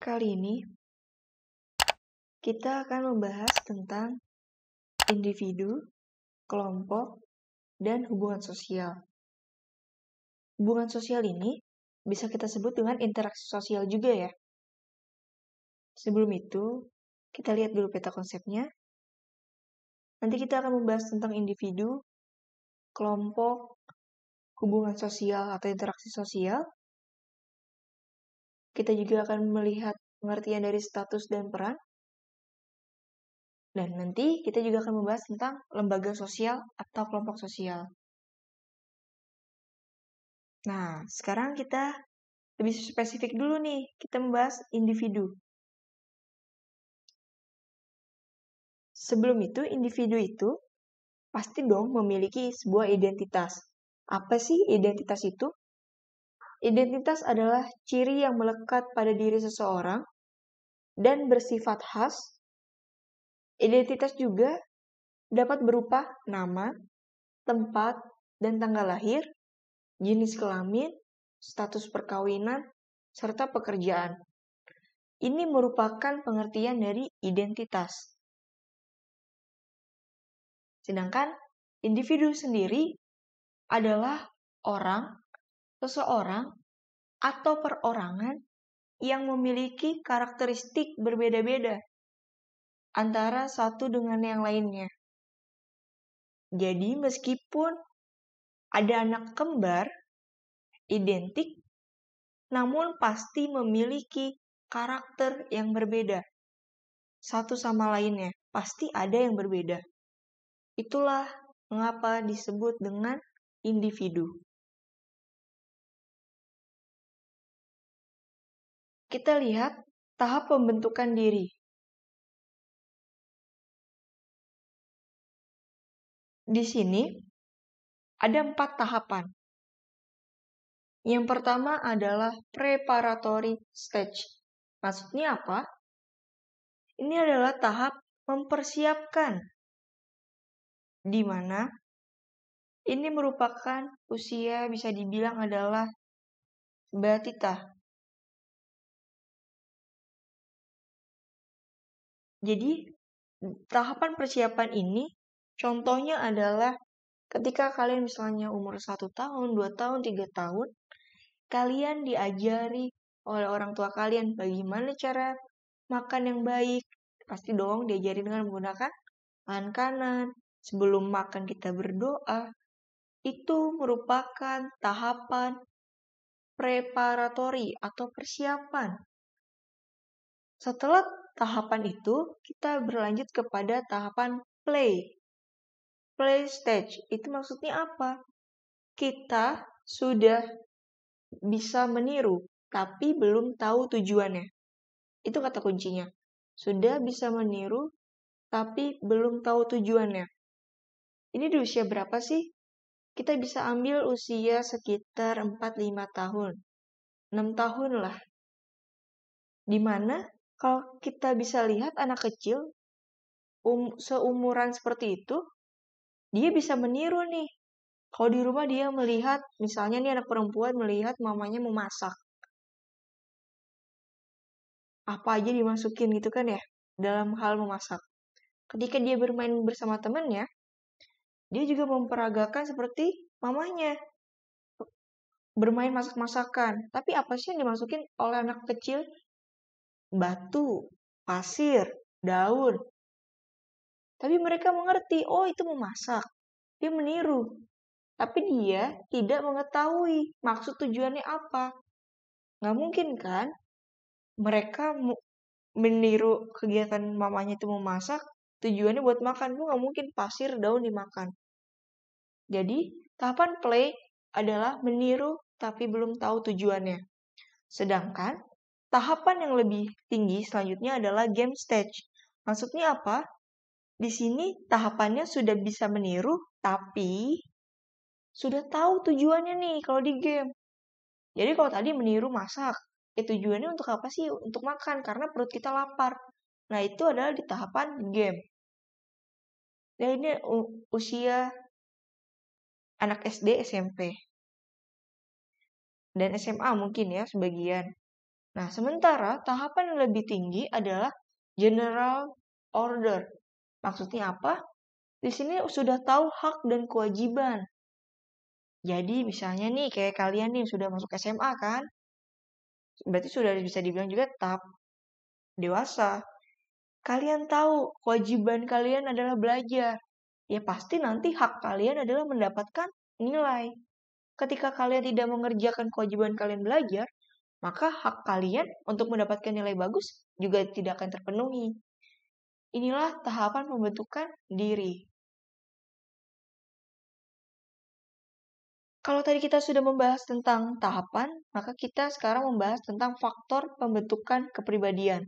Kali ini kita akan membahas tentang individu, kelompok, dan hubungan sosial. Hubungan sosial ini bisa kita sebut dengan interaksi sosial juga ya. Sebelum itu, kita lihat dulu peta konsepnya. Nanti kita akan membahas tentang individu, kelompok, hubungan sosial atau interaksi sosial. Kita juga akan melihat pengertian dari status dan peran. Dan nanti kita juga akan membahas tentang lembaga sosial atau kelompok sosial. Nah, sekarang kita lebih spesifik dulu nih, kita membahas individu. Sebelum itu, individu itu pasti dong memiliki sebuah identitas. Apa sih identitas itu? Identitas adalah ciri yang melekat pada diri seseorang dan bersifat khas. Identitas juga dapat berupa nama, tempat, dan tanggal lahir, jenis kelamin, status perkawinan, serta pekerjaan. Ini merupakan pengertian dari identitas. Sedangkan individu sendiri adalah orang, seseorang, atau perorangan yang memiliki karakteristik berbeda-beda antara satu dengan yang lainnya. Jadi meskipun ada anak kembar identik, namun pasti memiliki karakter yang berbeda. Satu sama lainnya, pasti ada yang berbeda. Itulah mengapa disebut dengan individu. Kita lihat tahap pembentukan diri. Di sini ada 4 tahapan. Yang pertama adalah preparatory stage. Maksudnya apa? Ini adalah tahap mempersiapkan, di mana ini merupakan usia bisa dibilang adalah batita. Jadi, tahapan persiapan ini contohnya adalah ketika kalian misalnya umur 1 tahun, 2 tahun, 3 tahun, kalian diajari oleh orang tua kalian bagaimana cara makan yang baik. Pasti dong diajari dengan menggunakan tangan kanan. Sebelum makan kita berdoa. Itu merupakan tahapan preparatory atau persiapan. Setelah tahapan itu, kita berlanjut kepada tahapan play. Play stage, itu maksudnya apa? Kita sudah bisa meniru, tapi belum tahu tujuannya. Itu kata kuncinya. Sudah bisa meniru, tapi belum tahu tujuannya. Ini di usia berapa sih? Kita bisa ambil usia sekitar 4-5 tahun. 6 tahun lah. Dimana kalau kita bisa lihat anak kecil, seumuran seperti itu, dia bisa meniru nih. Kalau di rumah dia melihat, misalnya nih anak perempuan melihat mamanya memasak. Apa aja dimasukin gitu kan ya, dalam hal memasak. Ketika dia bermain bersama temannya, dia juga memperagakan seperti mamanya. Bermain masak-masakan. Tapi apa sih yang dimasukin oleh anak kecil? Batu, pasir, daun. Tapi mereka mengerti, oh itu memasak. Dia meniru. Tapi dia tidak mengetahui maksud tujuannya apa. Nggak mungkin kan mereka meniru kegiatan mamanya itu memasak, tujuannya buat makan. Itu nggak mungkin pasir, daun dimakan. Jadi, tahapan play adalah meniru tapi belum tahu tujuannya. Sedangkan, tahapan yang lebih tinggi selanjutnya adalah game stage. Maksudnya apa? Di sini tahapannya sudah bisa meniru, tapi sudah tahu tujuannya nih kalau di game. Jadi kalau tadi meniru masak, tujuannya untuk apa sih? Untuk makan, karena perut kita lapar. Nah itu adalah di tahapan game. Dan ini usia anak SD, SMP. Dan SMA mungkin ya sebagian. Nah, sementara tahapan yang lebih tinggi adalah general order. Maksudnya apa? Di sini sudah tahu hak dan kewajiban. Jadi misalnya nih kayak kalian nih sudah masuk SMA kan? Berarti sudah bisa dibilang juga tahap dewasa. Kalian tahu kewajiban kalian adalah belajar. Ya pasti nanti hak kalian adalah mendapatkan nilai. Ketika kalian tidak mengerjakan kewajiban kalian belajar, maka hak kalian untuk mendapatkan nilai bagus juga tidak akan terpenuhi. Inilah tahapan pembentukan diri. Kalau tadi kita sudah membahas tentang tahapan, maka kita sekarang membahas tentang faktor pembentukan kepribadian.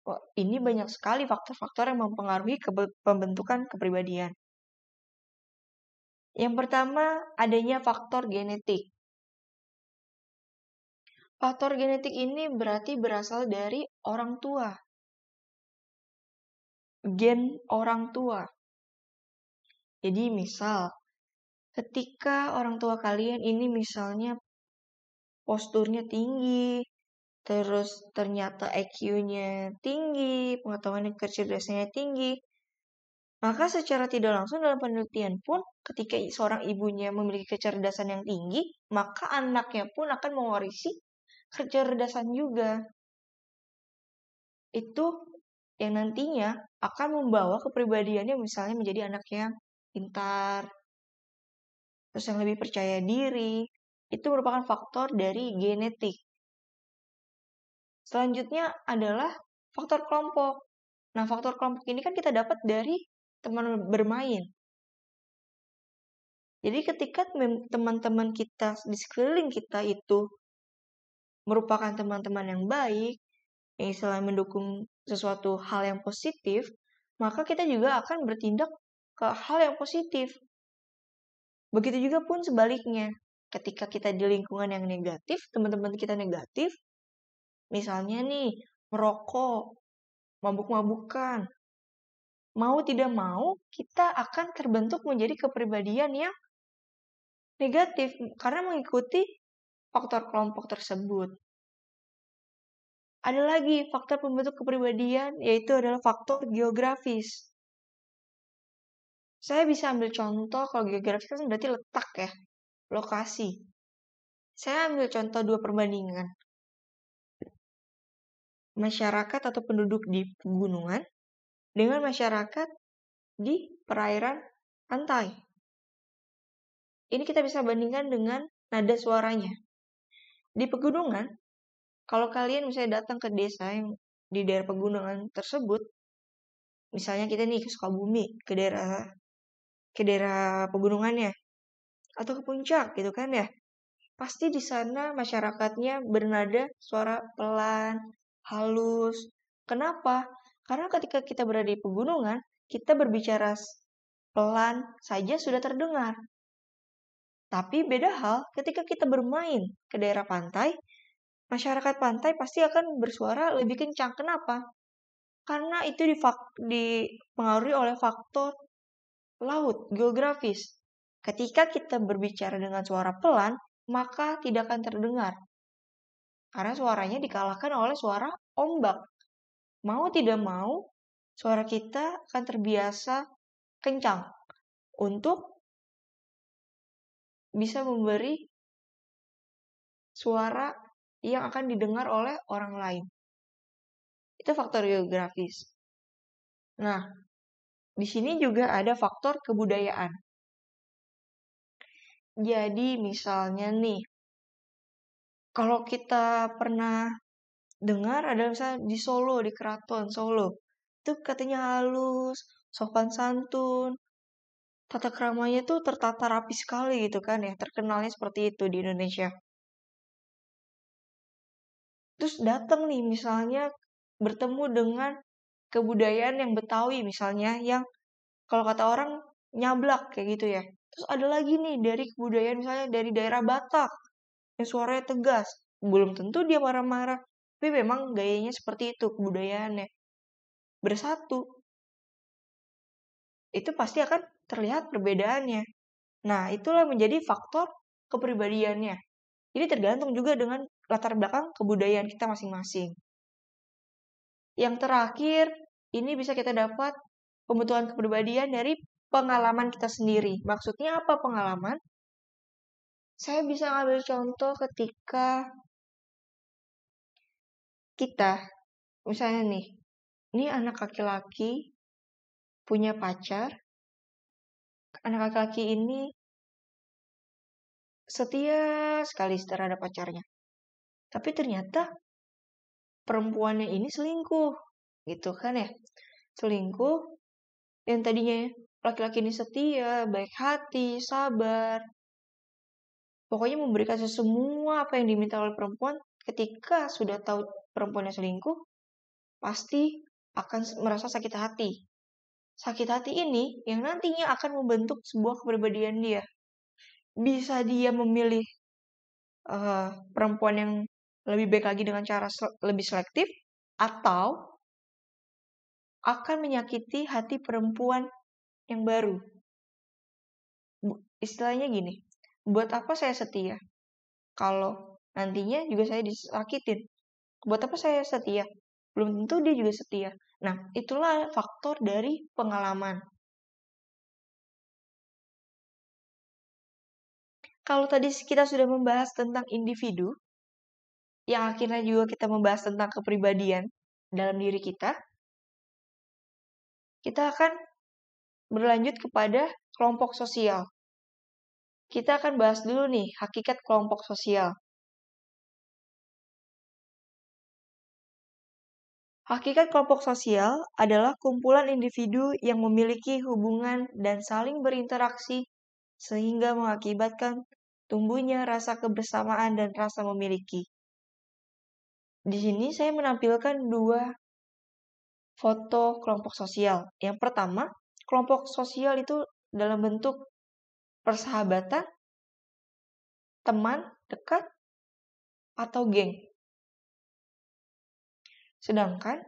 Wah, ini banyak sekali faktor-faktor yang mempengaruhi pembentukan kepribadian. Yang pertama, adanya faktor genetik. Faktor genetik ini berarti berasal dari orang tua. Gen orang tua. Jadi misal, ketika orang tua kalian ini misalnya posturnya tinggi, terus ternyata IQ-nya tinggi, pengetahuan dan kecerdasannya tinggi, maka secara tidak langsung dalam penelitian pun ketika seorang ibunya memiliki kecerdasan yang tinggi, maka anaknya pun akan mewarisi kecerdasan juga. Itu yang nantinya akan membawa kepribadiannya misalnya menjadi anak yang pintar, terus yang lebih percaya diri. Itu merupakan faktor dari genetik. Selanjutnya adalah faktor kelompok. Nah, faktor kelompok ini kan kita dapat dari teman bermain. Jadi ketika teman-teman kita di sekeliling kita itu merupakan teman-teman yang baik, yang istilahnya mendukung sesuatu hal yang positif, maka kita juga akan bertindak ke hal yang positif. Begitu juga pun sebaliknya. Ketika kita di lingkungan yang negatif, teman-teman kita negatif, misalnya nih, merokok, mabuk-mabukan, mau tidak mau, kita akan terbentuk menjadi kepribadian yang negatif karena mengikuti faktor kelompok tersebut. Ada lagi faktor pembentuk kepribadian, yaitu adalah faktor geografis. Saya bisa ambil contoh, kalau geografis kan berarti letak ya, lokasi. Saya ambil contoh dua perbandingan. Masyarakat atau penduduk di pegunungan dengan masyarakat di perairan pantai. Ini kita bisa bandingkan dengan nada suaranya. Di pegunungan, kalau kalian misalnya datang ke desa yang di daerah pegunungan tersebut, misalnya kita nih ke Sukabumi, ke daerah pegunungannya, atau ke puncak gitu kan ya, pasti di sana masyarakatnya bernada suara pelan, halus. Kenapa? Karena ketika kita berada di pegunungan, kita berbicara pelan saja sudah terdengar. Tapi beda hal ketika kita bermain ke daerah pantai, masyarakat pantai pasti akan bersuara lebih kencang. Kenapa? Karena itu dipengaruhi oleh faktor laut, geografis. Ketika kita berbicara dengan suara pelan, maka tidak akan terdengar. Karena suaranya dikalahkan oleh suara ombak. Mau tidak mau, suara kita akan terbiasa kencang untuk bisa memberi suara yang akan didengar oleh orang lain. Itu faktor geografis. Nah, di sini juga ada faktor kebudayaan. Jadi misalnya nih, kalau kita pernah dengar ada misalnya di Solo, di Keraton Solo, itu katanya halus, sopan santun, tata keramanya tuh tertata rapi sekali gitu kan ya, terkenalnya seperti itu di Indonesia. Terus datang nih misalnya bertemu dengan kebudayaan yang Betawi misalnya, yang kalau kata orang nyablak kayak gitu ya. Terus ada lagi nih dari kebudayaan misalnya dari daerah Batak yang suaranya tegas. Belum tentu dia marah-marah, tapi memang gayanya seperti itu kebudayaannya. Bersatu. Itu pasti akan terlihat perbedaannya. Nah, itulah menjadi faktor kepribadiannya. Ini tergantung juga dengan latar belakang kebudayaan kita masing-masing. Yang terakhir, ini bisa kita dapat pembentukan kepribadian dari pengalaman kita sendiri. Maksudnya apa pengalaman? Saya bisa ngambil contoh ketika kita, misalnya nih, ini anak laki-laki punya pacar, anak laki-laki ini setia sekali terhadap pacarnya. Tapi ternyata perempuannya ini selingkuh, gitu kan ya? Selingkuh, yang tadinya laki-laki ini setia, baik hati, sabar, pokoknya memberikan semua apa yang diminta oleh perempuan. Ketika sudah tahu perempuannya selingkuh, pasti akan merasa sakit hati. Sakit hati ini yang nantinya akan membentuk sebuah kepribadian dia. Bisa dia memilih perempuan yang lebih baik lagi dengan cara lebih selektif, atau akan menyakiti hati perempuan yang baru. Istilahnya gini, buat apa saya setia? Kalau nantinya juga saya disakitin. Buat apa saya setia? Belum tentu dia juga setia. Nah, itulah faktor dari pengalaman. Kalau tadi kita sudah membahas tentang individu, yang akhirnya juga kita membahas tentang kepribadian dalam diri kita akan berlanjut kepada kelompok sosial. Kita akan bahas dulu nih, hakikat kelompok sosial. Hakikat kelompok sosial adalah kumpulan individu yang memiliki hubungan dan saling berinteraksi sehingga mengakibatkan tumbuhnya rasa kebersamaan dan rasa memiliki. Di sini saya menampilkan dua foto kelompok sosial. Yang pertama, kelompok sosial itu dalam bentuk persahabatan, teman dekat, atau geng. Sedangkan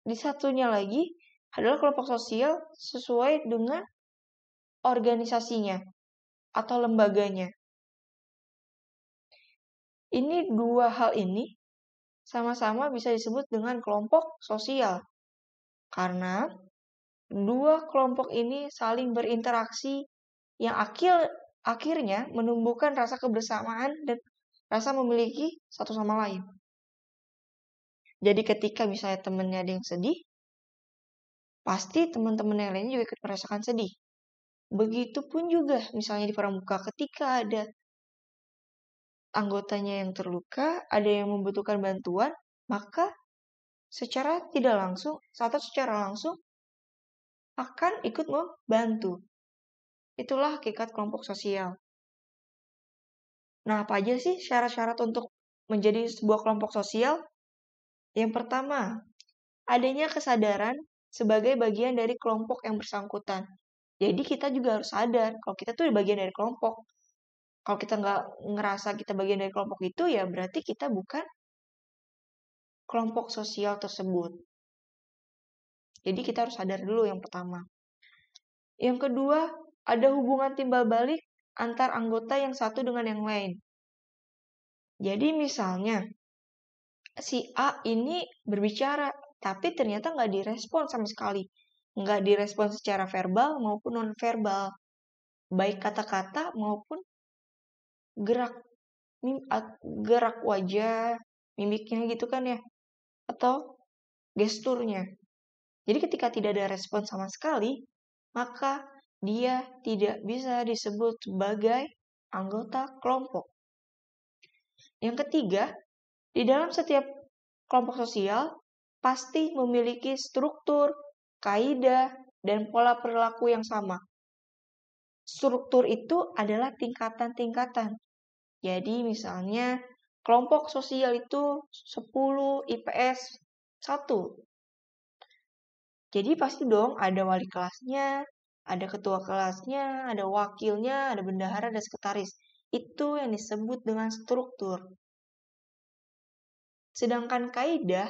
di satunya lagi adalah kelompok sosial sesuai dengan organisasinya atau lembaganya. Ini dua hal ini sama-sama bisa disebut dengan kelompok sosial. Karena dua kelompok ini saling berinteraksi yang akhirnya menumbuhkan rasa kebersamaan dan rasa memiliki satu sama lain. Jadi ketika misalnya temennya ada yang sedih, pasti teman-teman yang lainnya juga ikut merasakan sedih. Begitupun juga misalnya di pramuka ketika ada anggotanya yang terluka, ada yang membutuhkan bantuan, maka secara tidak langsung atau secara langsung akan ikut membantu. Itulah hakikat kelompok sosial. Nah, apa aja sih syarat-syarat untuk menjadi sebuah kelompok sosial? Yang pertama, adanya kesadaran sebagai bagian dari kelompok yang bersangkutan. Jadi kita juga harus sadar kalau kita tuh bagian dari kelompok. Kalau kita nggak ngerasa kita bagian dari kelompok itu, ya berarti kita bukan kelompok sosial tersebut. Jadi kita harus sadar dulu yang pertama. Yang kedua, ada hubungan timbal balik antar anggota yang satu dengan yang lain. Jadi misalnya, si A ini berbicara, tapi ternyata nggak direspon sama sekali. Nggak direspon secara verbal maupun non-verbal. Baik kata-kata maupun gerak wajah, mimiknya gitu kan ya. Atau gesturnya. Jadi ketika tidak ada respon sama sekali, maka dia tidak bisa disebut sebagai anggota kelompok. Yang ketiga, di dalam setiap kelompok sosial pasti memiliki struktur, kaidah, dan pola perilaku yang sama. Struktur itu adalah tingkatan-tingkatan. Jadi misalnya kelompok sosial itu 10 IPS 1. Jadi pasti dong ada wali kelasnya, ada ketua kelasnya, ada wakilnya, ada bendahara, ada sekretaris. Itu yang disebut dengan struktur. Sedangkan kaidah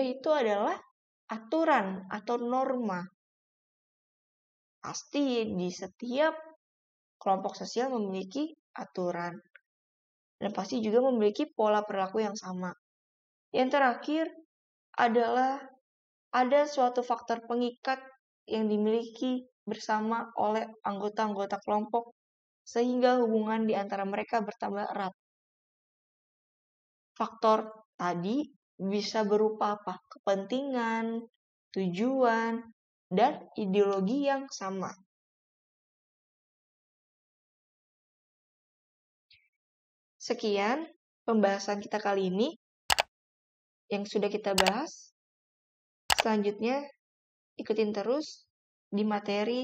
itu adalah aturan atau norma. Pasti di setiap kelompok sosial memiliki aturan. dan pasti juga memiliki pola perilaku yang sama. Yang terakhir adalah ada suatu faktor pengikat yang dimiliki bersama oleh anggota-anggota kelompok sehingga hubungan di antara mereka bertambah erat. Faktor tadi bisa berupa apa? Kepentingan, tujuan, dan ideologi yang sama. Sekian pembahasan kita kali ini yang sudah kita bahas. Selanjutnya, ikutin terus di materi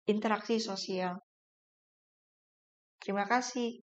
interaksi sosial. Terima kasih.